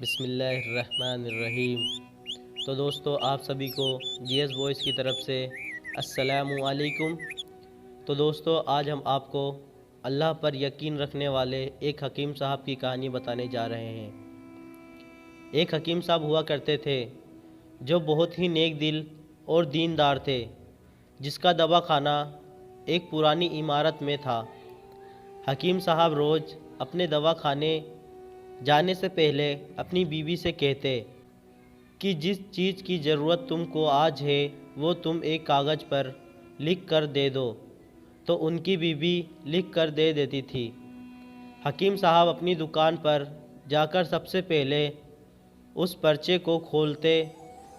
बिस्मिल्लाहिर्रहमानिर्रहीम। तो दोस्तों, आप सभी को जीएस वॉइस की तरफ से अस्सलामु अलैकुम। तो दोस्तों, आज हम आपको अल्लाह पर यकीन रखने वाले एक हकीम साहब की कहानी बताने जा रहे हैं। एक हकीम साहब हुआ करते थे जो बहुत ही नेक दिल और दीनदार थे, जिसका दवाखाना एक पुरानी इमारत में था। हकीम साहब रोज़ अपने दवाखाने जाने से पहले अपनी बीवी से कहते कि जिस चीज़ की ज़रूरत तुमको आज है वो तुम एक कागज़ पर लिख कर दे दो, तो उनकी बीवी लिख कर दे देती थी। हकीम साहब अपनी दुकान पर जाकर सबसे पहले उस पर्चे को खोलते,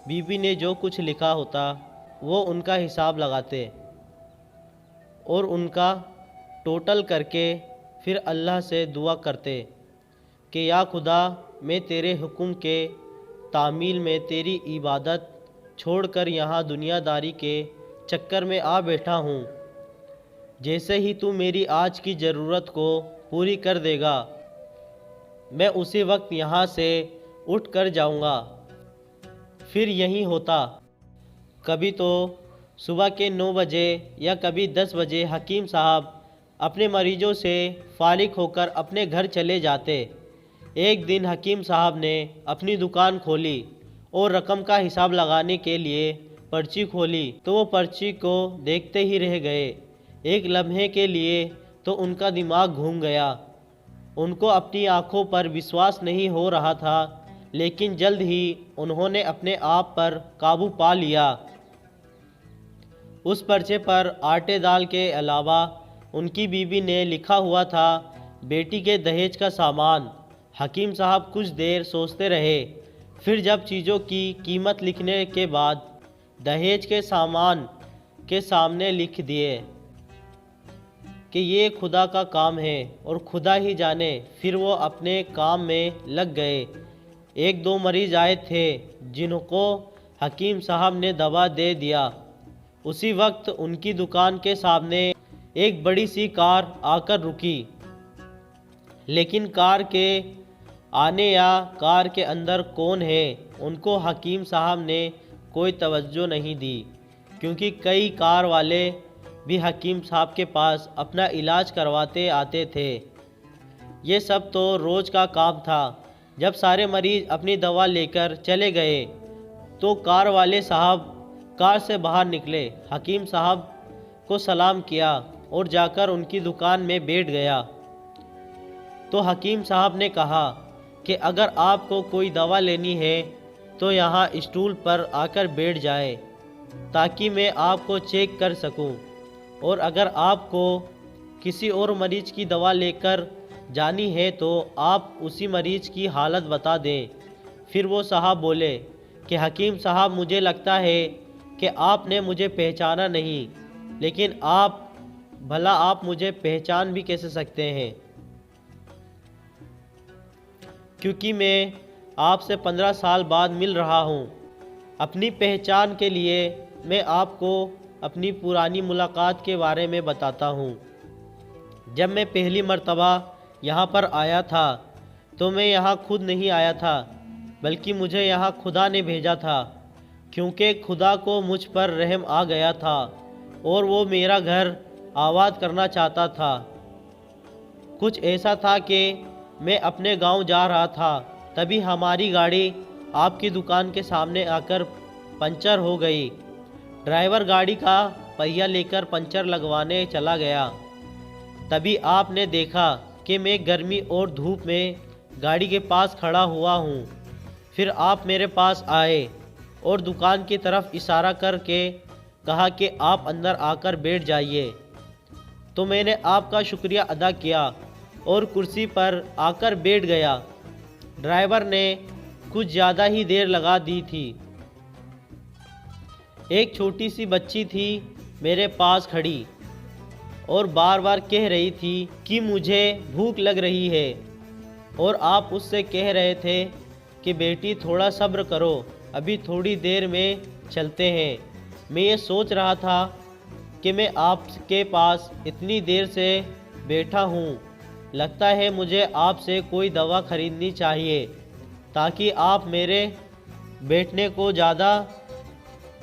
बीवी ने जो कुछ लिखा होता वो उनका हिसाब लगाते और उनका टोटल करके फिर अल्लाह से दुआ करते कि या खुदा, मैं तेरे हुक्म के तामील में तेरी इबादत छोड़कर यहाँ दुनियादारी के चक्कर में आ बैठा हूँ। जैसे ही तू मेरी आज की ज़रूरत को पूरी कर देगा, मैं उसी वक्त यहाँ से उठ कर जाऊँगा। फिर यही होता। कभी तो सुबह के 9 बजे या कभी 10 बजे हकीम साहब अपने मरीजों से फारिग होकर अपने घर चले जाते। एक दिन हकीम साहब ने अपनी दुकान खोली और रकम का हिसाब लगाने के लिए पर्ची खोली, तो वो पर्ची को देखते ही रह गए। एक लम्हे के लिए तो उनका दिमाग घूम गया। उनको अपनी आंखों पर विश्वास नहीं हो रहा था, लेकिन जल्द ही उन्होंने अपने आप पर काबू पा लिया। उस पर्चे पर आटे दाल के अलावा उनकी बीवी ने लिखा हुआ था बेटी के दहेज का सामान। हकीम साहब कुछ देर सोचते रहे, फिर जब चीज़ों की कीमत लिखने के बाद दहेज के सामान के सामने लिख दिए कि ये खुदा का काम है और खुदा ही जाने, फिर वो अपने काम में लग गए। 1-2 मरीज आए थे जिनको हकीम साहब ने दवा दे दिया। उसी वक्त उनकी दुकान के सामने एक बड़ी सी कार आकर रुकी, लेकिन कार के आने या कार के अंदर कौन है उनको हकीम साहब ने कोई तवज्जो नहीं दी, क्योंकि कई कार वाले भी हकीम साहब के पास अपना इलाज करवाते आते थे। ये सब तो रोज़ का काम था। जब सारे मरीज़ अपनी दवा लेकर चले गए तो कार वाले साहब कार से बाहर निकले, हकीम साहब को सलाम किया और जाकर उनकी दुकान में बैठ गया। तो हकीम साहब ने कहा कि अगर आपको कोई दवा लेनी है तो यहाँ स्टूल पर आकर बैठ जाए, ताकि मैं आपको चेक कर सकूं, और अगर आपको किसी और मरीज़ की दवा लेकर जानी है तो आप उसी मरीज़ की हालत बता दें। फिर वो साहब बोले कि हकीम साहब, मुझे लगता है कि आपने मुझे पहचाना नहीं, लेकिन आप मुझे पहचान भी कैसे सकते हैं, क्योंकि मैं आपसे 15 साल बाद मिल रहा हूँ। अपनी पहचान के लिए मैं आपको अपनी पुरानी मुलाकात के बारे में बताता हूँ। जब मैं पहली मर्तबा यहाँ पर आया था तो मैं यहाँ खुद नहीं आया था, बल्कि मुझे यहाँ खुदा ने भेजा था, क्योंकि खुदा को मुझ पर रहम आ गया था और वो मेरा घर आबाद करना चाहता था। कुछ ऐसा था कि मैं अपने गांव जा रहा था, तभी हमारी गाड़ी आपकी दुकान के सामने आकर पंचर हो गई। ड्राइवर गाड़ी का पहिया लेकर पंचर लगवाने चला गया। तभी आपने देखा कि मैं गर्मी और धूप में गाड़ी के पास खड़ा हुआ हूँ। फिर आप मेरे पास आए और दुकान की तरफ इशारा करके कहा कि आप अंदर आकर बैठ जाइए। तो मैंने आपका शुक्रिया अदा किया और कुर्सी पर आकर बैठ गया। ड्राइवर ने कुछ ज़्यादा ही देर लगा दी थी। एक छोटी सी बच्ची थी मेरे पास खड़ी और बार बार कह रही थी कि मुझे भूख लग रही है, और आप उससे कह रहे थे कि बेटी थोड़ा सब्र करो, अभी थोड़ी देर में चलते हैं। मैं ये सोच रहा था कि मैं आपके पास इतनी देर से बैठा हूँ, लगता है मुझे आपसे कोई दवा खरीदनी चाहिए। ताकि आप मेरे बैठने को ज़्यादा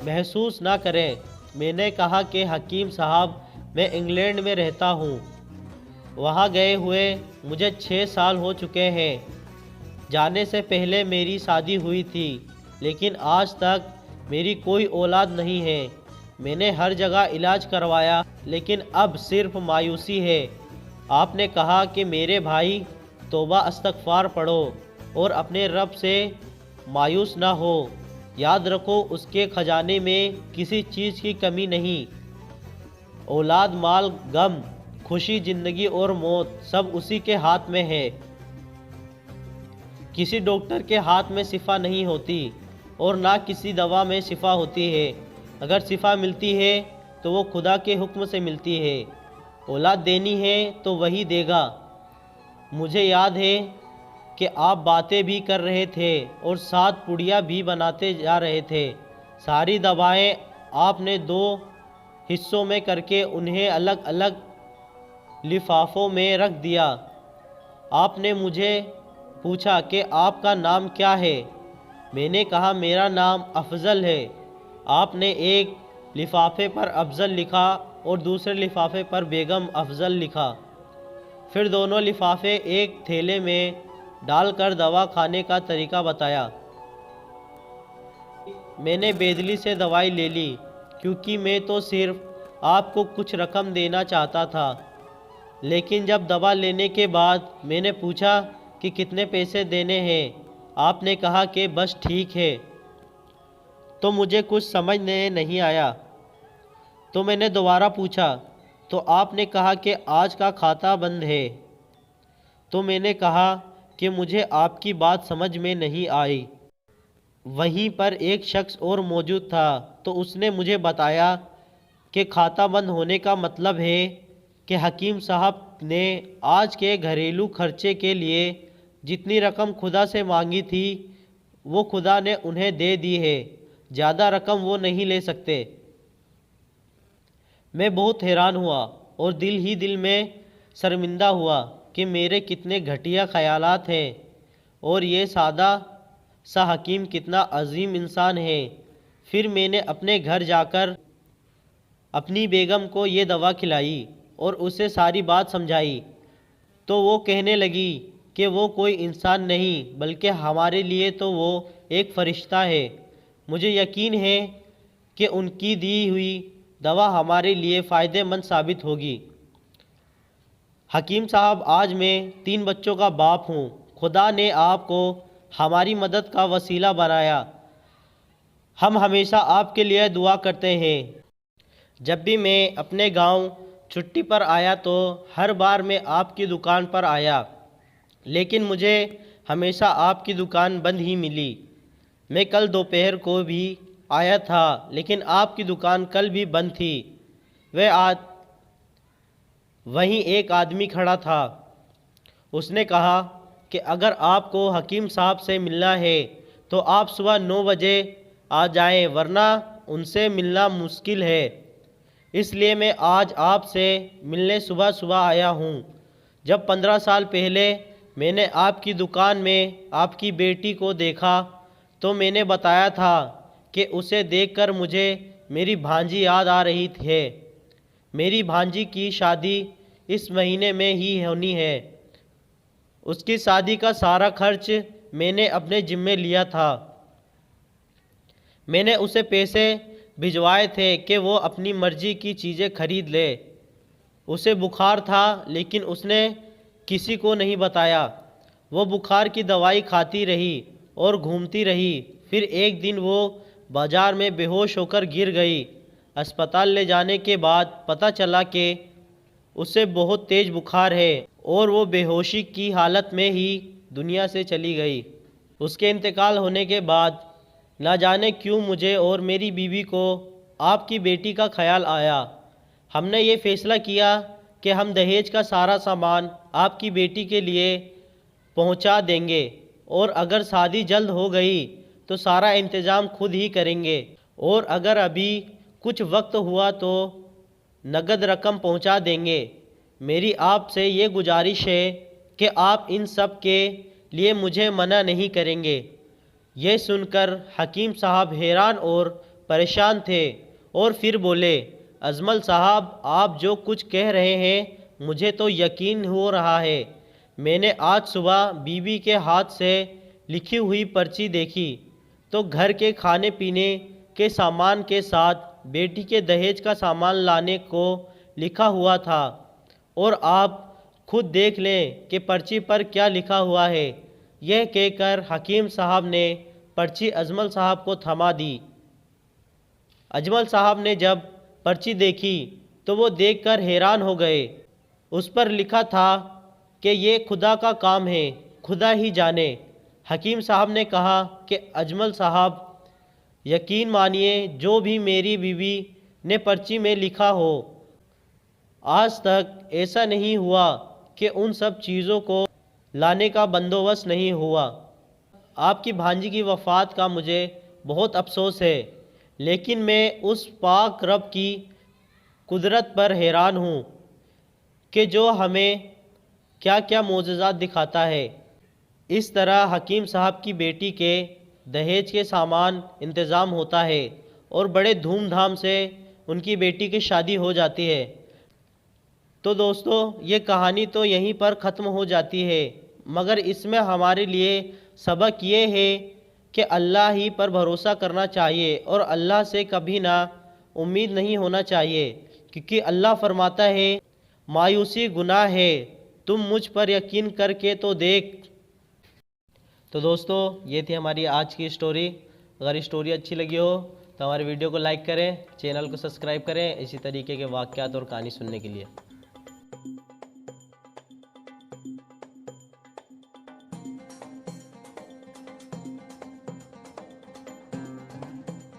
महसूस ना करें। मैंने कहा कि हकीम साहब, मैं इंग्लैंड में रहता हूँ, वहाँ गए हुए मुझे 6 साल हो चुके हैं। जाने से पहले मेरी शादी हुई थी, लेकिन आज तक मेरी कोई औलाद नहीं है। मैंने हर जगह इलाज करवाया, लेकिन अब सिर्फ मायूसी है। आपने कहा कि मेरे भाई तौबा इस्तग़फ़ार पढ़ो और अपने रब से मायूस ना हो। याद रखो, उसके ख़जाने में किसी चीज़ की कमी नहीं। औलाद, माल, गम, खुशी, ज़िंदगी और मौत सब उसी के हाथ में है। किसी डॉक्टर के हाथ में शिफा नहीं होती और ना किसी दवा में शिफा होती है। अगर शिफा मिलती है तो वो खुदा के हुक्म से मिलती है। औलाद देनी है तो वही देगा। मुझे याद है कि आप बातें भी कर रहे थे और साथ पुड़िया भी बनाते जा रहे थे। सारी दवाएं आपने 2 हिस्सों में करके उन्हें अलग अलग लिफाफों में रख दिया। आपने मुझे पूछा कि आपका नाम क्या है। मैंने कहा मेरा नाम अफजल है। आपने एक लिफाफे पर अफजल लिखा और दूसरे लिफाफे पर बेगम अफजल लिखा। फिर दोनों लिफाफे एक थैले में डालकर दवा खाने का तरीका बताया। मैंने बेदली से दवाई ले ली, क्योंकि मैं तो सिर्फ आपको कुछ रकम देना चाहता था। लेकिन जब दवा लेने के बाद मैंने पूछा कि कितने पैसे देने हैं, आपने कहा कि बस ठीक है। तो मुझे कुछ समझ में नहीं आया, तो मैंने दोबारा पूछा, तो आपने कहा कि आज का खाता बंद है। तो मैंने कहा कि मुझे आपकी बात समझ में नहीं आई। वहीं पर एक शख्स और मौजूद था, तो उसने मुझे बताया कि खाता बंद होने का मतलब है कि हकीम साहब ने आज के घरेलू खर्चे के लिए जितनी रकम खुदा से मांगी थी वो खुदा ने उन्हें दे दी है। ज़्यादा रकम वो नहीं ले सकते। मैं बहुत हैरान हुआ और दिल ही दिल में शर्मिंदा हुआ कि मेरे कितने घटिया ख्यालात हैं और ये सादा सा हकीम कितना अजीम इंसान है। फिर मैंने अपने घर जाकर अपनी बेगम को ये दवा खिलाई और उसे सारी बात समझाई। तो वो कहने लगी कि वो कोई इंसान नहीं, बल्कि हमारे लिए तो वो एक फ़रिश्ता है। मुझे यकीन है कि उनकी दी हुई दवा हमारे लिए फ़ायदेमंद साबित होगी। हकीम साहब, आज मैं 3 बच्चों का बाप हूँ। खुदा ने आपको हमारी मदद का वसीला बनाया। हम हमेशा आपके लिए दुआ करते हैं। जब भी मैं अपने गांव छुट्टी पर आया तो हर बार मैं आपकी दुकान पर आया, लेकिन मुझे हमेशा आपकी दुकान बंद ही मिली। मैं कल दोपहर को भी आया था, लेकिन आपकी दुकान कल भी बंद थी। वहीं एक आदमी खड़ा था। उसने कहा कि अगर आपको हकीम साहब से मिलना है तो आप सुबह 9 बजे आ जाएं, वरना उनसे मिलना मुश्किल है। इसलिए मैं आज आपसे मिलने सुबह सुबह आया हूँ। जब 15 साल पहले मैंने आपकी दुकान में आपकी बेटी को देखा तो मैंने बताया था कि उसे देखकर मुझे मेरी भांजी याद आ रही है। मेरी भांजी की शादी इस महीने में ही होनी है। उसकी शादी का सारा खर्च मैंने अपने जिम्मे लिया था। मैंने उसे पैसे भिजवाए थे कि वो अपनी मर्जी की चीज़ें खरीद ले। उसे बुखार था, लेकिन उसने किसी को नहीं बताया। वो बुखार की दवाई खाती रही और घूमती रही। फिर एक दिन वो बाज़ार में बेहोश होकर गिर गई। अस्पताल ले जाने के बाद पता चला कि उसे बहुत तेज़ बुखार है और वो बेहोशी की हालत में ही दुनिया से चली गई। उसके इंतकाल होने के बाद ना जाने क्यों मुझे और मेरी बीवी को आपकी बेटी का ख्याल आया। हमने ये फ़ैसला किया कि हम दहेज का सारा सामान आपकी बेटी के लिए पहुंचा देंगे और अगर शादी जल्द हो गई तो सारा इंतज़ाम खुद ही करेंगे, और अगर अभी कुछ वक्त हुआ तो नगद रकम पहुंचा देंगे। मेरी आपसे ये गुजारिश है कि आप इन सब के लिए मुझे मना नहीं करेंगे। यह सुनकर हकीम साहब हैरान और परेशान थे और फिर बोले, अजमल साहब, आप जो कुछ कह रहे हैं मुझे तो यकीन हो रहा है। मैंने आज सुबह बीवी के हाथ से लिखी हुई पर्ची देखी तो घर के खाने पीने के सामान के साथ बेटी के दहेज का सामान लाने को लिखा हुआ था, और आप खुद देख लें कि पर्ची पर क्या लिखा हुआ है। यह कहकर हकीम साहब ने पर्ची अजमल साहब को थमा दी। अजमल साहब ने जब पर्ची देखी तो वो देखकर हैरान हो गए। उस पर लिखा था कि ये खुदा का काम है, खुदा ही जाने। हकीम साहब ने कहा कि अजमल साहब, यकीन मानिए, जो भी मेरी बीवी ने पर्ची में लिखा हो, आज तक ऐसा नहीं हुआ कि उन सब चीज़ों को लाने का बंदोबस्त नहीं हुआ। आपकी भांजी की वफ़ात का मुझे बहुत अफसोस है, लेकिन मैं उस पाक रब की कुदरत पर हैरान हूँ कि जो हमें क्या क्या मोजज़ात दिखाता है। इस तरह हकीम साहब की बेटी के दहेज के सामान इंतज़ाम होता है और बड़े धूमधाम से उनकी बेटी की शादी हो जाती है। तो दोस्तों, ये कहानी तो यहीं पर ख़त्म हो जाती है, मगर इसमें हमारे लिए सबक ये है कि अल्लाह ही पर भरोसा करना चाहिए और अल्लाह से कभी ना उम्मीद नहीं होना चाहिए, क्योंकि अल्लाह फरमाता है, मायूसी गुनाह है, तुम मुझ पर यकीन करके तो देख। तो दोस्तों, ये थी हमारी आज की स्टोरी। अगर स्टोरी अच्छी लगी हो तो हमारे वीडियो को लाइक करें, चैनल को सब्सक्राइब करें इसी तरीके के वाक़यात और कहानी सुनने के लिए।